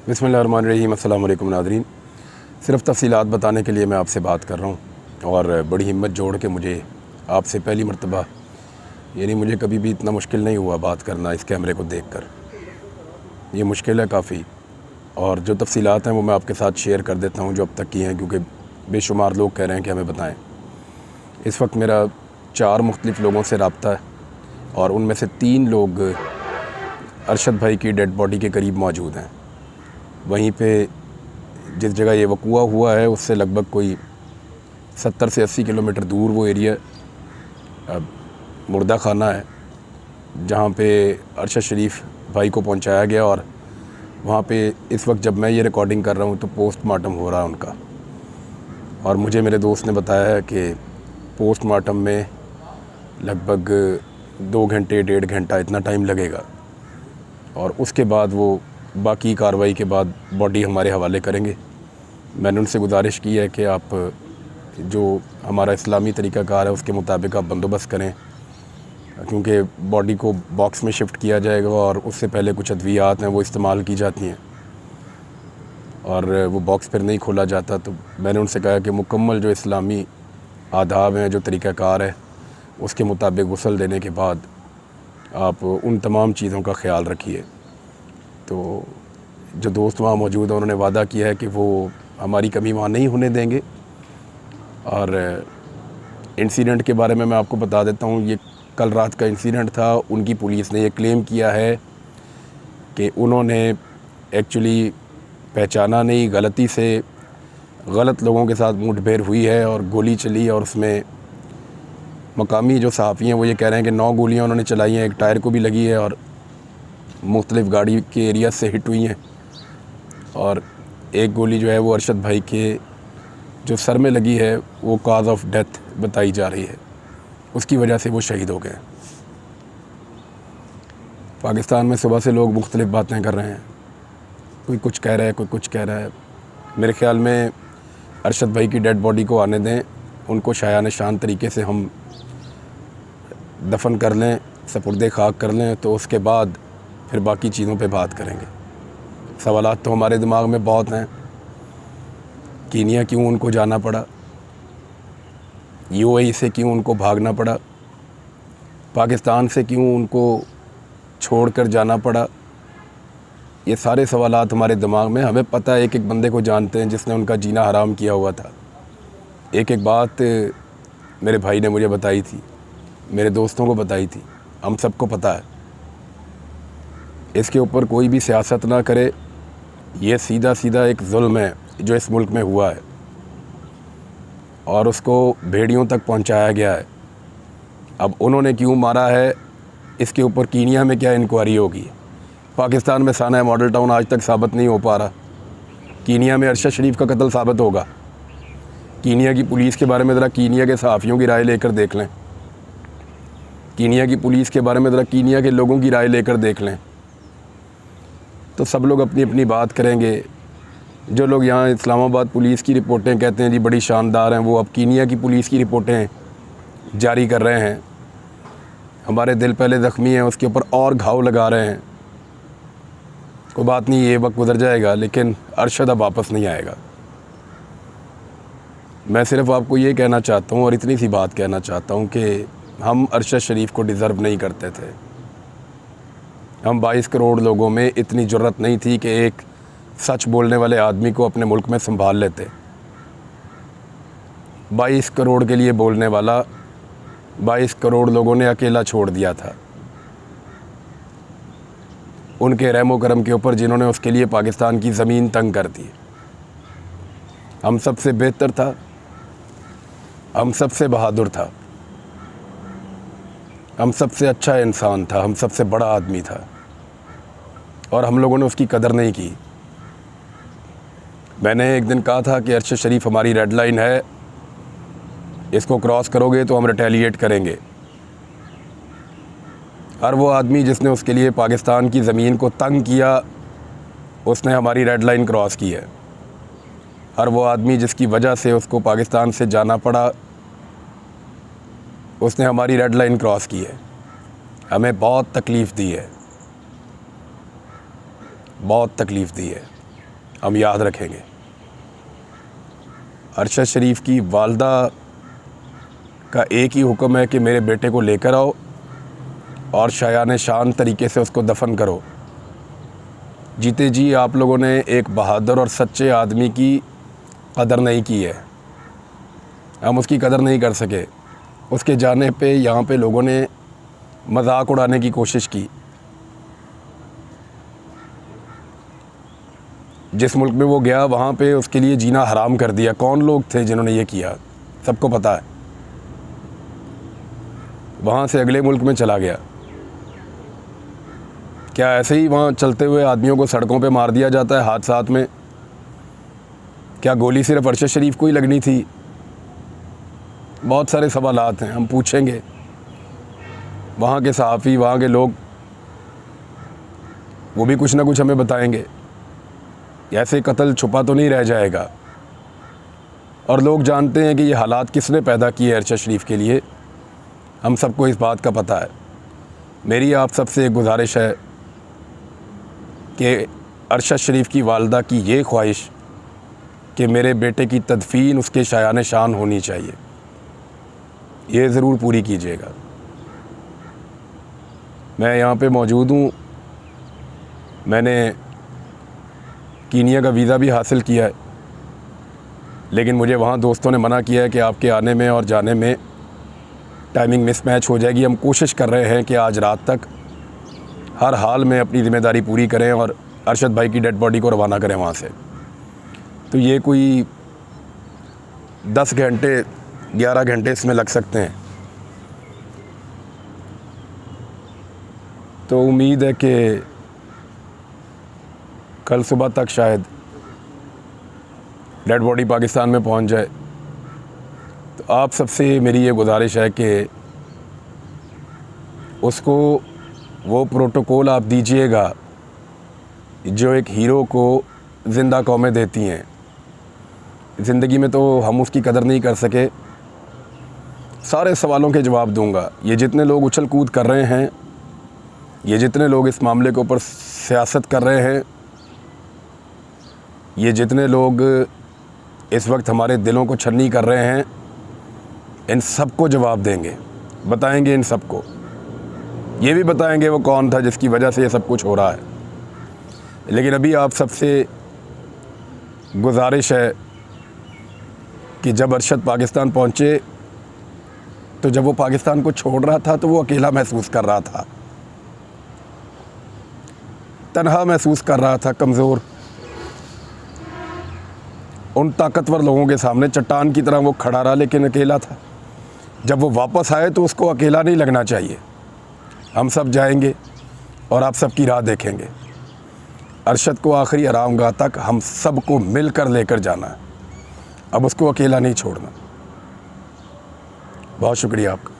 बिस्मिल्लाहिर्रहमानिर्रहीम। अस्सलाम वालेकुम नाज़रीन। सिर्फ़ तफ़सीलात बताने के लिए मैं आपसे बात कर रहा हूँ और बड़ी हिम्मत जोड़ के मुझे आपसे पहली मर्तबा यानी मुझे कभी भी इतना मुश्किल नहीं हुआ बात करना इस कैमरे को देखकर। ये मुश्किल है काफ़ी और जो तफ़सीलात हैं वो मैं आपके साथ शेयर कर देता हूँ जो अब तक की हैं, क्योंकि बेशुमार लोग कह रहे हैं कि हमें बताएँ। इस वक्त मेरा 4 मुख्तलिफ़ लोगों से रब्ता है और उनमें से 3 लोग अरशद भाई की डेड बॉडी के करीब मौजूद हैं। वहीं पे जिस जगह ये वक़ूआ हुआ है उससे लगभग कोई 70 से 80 किलोमीटर दूर वो एरिया मुर्दा खाना है जहाँ पे अरशद शरीफ भाई को पहुँचाया गया और वहाँ पे इस वक्त जब मैं ये रिकॉर्डिंग कर रहा हूँ तो पोस्टमार्टम हो रहा है उनका। और मुझे मेरे दोस्त ने बताया है कि पोस्टमार्टम में लगभग 2 घंटे 1.5 घंटा इतना टाइम लगेगा और उसके बाद वो बाकी कार्रवाई के बाद बॉडी हमारे हवाले करेंगे। मैंने उनसे गुजारिश की है कि आप जो हमारा इस्लामी तरीक़ाकार है उसके मुताबिक आप बंदोबस्त करें, क्योंकि बॉडी को बॉक्स में शिफ्ट किया जाएगा और उससे पहले कुछ अद्वियात हैं वो इस्तेमाल की जाती हैं और वो बॉक्स फिर नहीं खोला जाता। तो मैंने उनसे कहा कि मुकम्मल जो इस्लामी आदाब हैं, जो तरीक़ाकार है उसके मुताबिक गुस्ल देने के बाद आप उन तमाम चीज़ों का ख्याल रखिए। तो जो दोस्त वहाँ मौजूद हैं उन्होंने वादा किया है कि वो हमारी कमी वहाँ नहीं होने देंगे। और इंसिडेंट के बारे में मैं आपको बता देता हूँ, ये कल रात का इंसिडेंट था। उनकी पुलिस ने ये क्लेम किया है कि उन्होंने एक्चुअली पहचाना नहीं, गलती से गलत लोगों के साथ मुठभेड़ हुई है और गोली चली और उसमें मकामी जो सहाफ़ी हैं वो ये कह रहे हैं कि 9 गोलियाँ उन्होंने चलाई हैं, एक टायर को भी लगी है और मुख्तलिफ़ गाड़ी के एरिया से हिट हुई हैं और एक गोली जो है वो अरशद भाई के जो सर में लगी है वो काज़ ऑफ डेथ बताई जा रही है, उसकी वजह से वो शहीद हो गए। पाकिस्तान में सुबह से लोग मुख्तलिफ़ बातें कर रहे हैं, कोई कुछ कह रहा है, कोई कुछ कह रहा है। मेरे ख़्याल में अरशद भाई की डेड बॉडी को आने दें, उनको शायान शान तरीके से हम दफन कर लें, सपुर्दे खाक कर लें, तो उसके बाद फिर बाकी चीज़ों पे बात करेंगे। सवालात तो हमारे दिमाग में बहुत हैं। कीनिया क्यों उनको जाना पड़ा, यूएई से क्यों उनको भागना पड़ा, पाकिस्तान से क्यों उनको छोड़कर जाना पड़ा, ये सारे सवालात हमारे दिमाग में। हमें पता है, एक एक बंदे को जानते हैं जिसने उनका जीना हराम किया हुआ था। एक एक बात मेरे भाई ने मुझे बताई थी, मेरे दोस्तों को बताई थी, हम सबको पता है। इसके ऊपर कोई भी सियासत ना करे, ये सीधा सीधा एक जुल्म है जो इस मुल्क में हुआ है और उसको भेड़ियों तक पहुंचाया गया है। अब उन्होंने क्यों मारा है, इसके ऊपर कीनिया में क्या इंक्वायरी होगी। पाकिस्तान में साना मॉडल टाउन आज तक साबित नहीं हो पा रहा, कीनिया में अरशद शरीफ का कत्ल साबित होगा। कीनिया की पुलिस के बारे में ज़रा कीनिया के सहाफ़ियों की राय लेकर देख लें, कीनिया की पुलिस के बारे में ज़रा कीनिया के लोगों की राय लेकर देख लें, तो सब लोग अपनी अपनी बात करेंगे। जो लोग यहाँ इस्लामाबाद पुलिस की रिपोर्टें कहते हैं जी बड़ी शानदार हैं, वो अब कीनिया की पुलिस की रिपोर्टें जारी कर रहे हैं। हमारे दिल पहले ज़ख्मी हैं, उसके ऊपर और घाव लगा रहे हैं। कोई बात नहीं, ये वक्त गुजर जाएगा, लेकिन अरशद अब वापस नहीं आएगा। मैं सिर्फ़ आपको ये कहना चाहता हूँ और इतनी सी बात कहना चाहता हूँ कि हम अरशद शरीफ को डिज़र्व नहीं करते थे। हम 22 करोड़ लोगों में इतनी जुर्रत नहीं थी कि एक सच बोलने वाले आदमी को अपने मुल्क में संभाल लेते। 22 करोड़ के लिए बोलने वाला 22 करोड़ लोगों ने अकेला छोड़ दिया था। उनके रहमो करम के ऊपर जिन्होंने उसके लिए पाकिस्तान की ज़मीन तंग कर दी। हम सबसे बेहतर था, हम सबसे बहादुर था, हम सबसे अच्छा इंसान था, हम सबसे बड़ा आदमी था और हम लोगों ने उसकी कदर नहीं की। मैंने एक दिन कहा था कि अरशद शरीफ हमारी रेड लाइन है, इसको क्रॉस करोगे तो हम रिटेलिएट करेंगे। हर वो आदमी जिसने उसके लिए पाकिस्तान की ज़मीन को तंग किया उसने हमारी रेड लाइन क्रॉस की है। हर वो आदमी जिसकी वजह से उसको पाकिस्तान से जाना पड़ा उसने हमारी रेड लाइन क्रॉस की है। हमें बहुत तकलीफ़ दी है, बहुत तकलीफ़ दी है। हम याद रखेंगे। अरशद शरीफ की वालदा का एक ही हुक्म है कि मेरे बेटे को लेकर आओ और शायान शान तरीके से उसको दफन करो। जीते जी आप लोगों ने एक बहादुर और सच्चे आदमी की कदर नहीं की है, हम उसकी कदर नहीं कर सके। उसके जाने पे यहाँ पे लोगों ने मजाक उड़ाने की कोशिश की। जिस मुल्क में वो गया वहाँ पे उसके लिए जीना हराम कर दिया। कौन लोग थे जिन्होंने ये किया, सबको पता है। वहाँ से अगले मुल्क में चला गया। क्या ऐसे ही वहाँ चलते हुए आदमियों को सड़कों पे मार दिया जाता है हादसात में? क्या गोली सिर्फ अरशद शरीफ को ही लगनी थी? बहुत सारे सवालात हैं, हम पूछेंगे। वहाँ के सहाफ़ी, वहाँ के लोग, वो भी कुछ ना कुछ हमें बताएंगे। ऐसे कत्ल छुपा तो नहीं रह जाएगा। और लोग जानते हैं कि ये हालात किसने पैदा किए अरशद शरीफ के लिए, हम सबको इस बात का पता है। मेरी आप सबसे एक गुजारिश है कि अरशद शरीफ की वालदा की ये ख्वाहिश कि मेरे बेटे की तदफीन उसके शायान शान होनी चाहिए, ये ज़रूर पूरी कीजिएगा। मैं यहाँ पे मौजूद हूँ। मैंने कीनिया का वीज़ा भी हासिल किया है, लेकिन मुझे वहाँ दोस्तों ने मना किया है कि आपके आने में और जाने में टाइमिंग मिसमैच हो जाएगी। हम कोशिश कर रहे हैं कि आज रात तक हर हाल में अपनी ज़िम्मेदारी पूरी करें और अरशद भाई की डेड बॉडी को रवाना करें वहाँ से। तो ये कोई 10 घंटे 11 घंटे इसमें लग सकते हैं। तो उम्मीद है कि कल सुबह तक शायद डेड बॉडी पाकिस्तान में पहुंच जाए। तो आप सबसे मेरी ये गुजारिश है कि उसको वो प्रोटोकॉल आप दीजिएगा जो एक हीरो को ज़िंदा कौमें देती हैं। ज़िंदगी में तो हम उसकी कदर नहीं कर सके। सारे सवालों के जवाब दूंगा। ये जितने लोग उछल कूद कर रहे हैं, ये जितने लोग इस मामले के ऊपर सियासत कर रहे हैं, ये जितने लोग इस वक्त हमारे दिलों को छन्नी कर रहे हैं, इन सबको जवाब देंगे, बताएंगे इन सबको। ये भी बताएंगे वो कौन था जिसकी वजह से ये सब कुछ हो रहा है। लेकिन अभी आप सबसे गुजारिश है कि जब अरशद पाकिस्तान पहुँचे तो जब वो पाकिस्तान को छोड़ रहा था तो वो अकेला महसूस कर रहा था, तन्हा महसूस कर रहा था, कमज़ोर। उन ताकतवर लोगों के सामने चट्टान की तरह वो खड़ा रहा, लेकिन अकेला था। जब वो वापस आए तो उसको अकेला नहीं लगना चाहिए। हम सब जाएंगे और आप सबकी राह देखेंगे। अरशद को आखिरी आरामगाह तक हम सबको मिलकर लेकर जाना है। अब उसको अकेला नहीं छोड़ना। बहुत शुक्रिया आपका।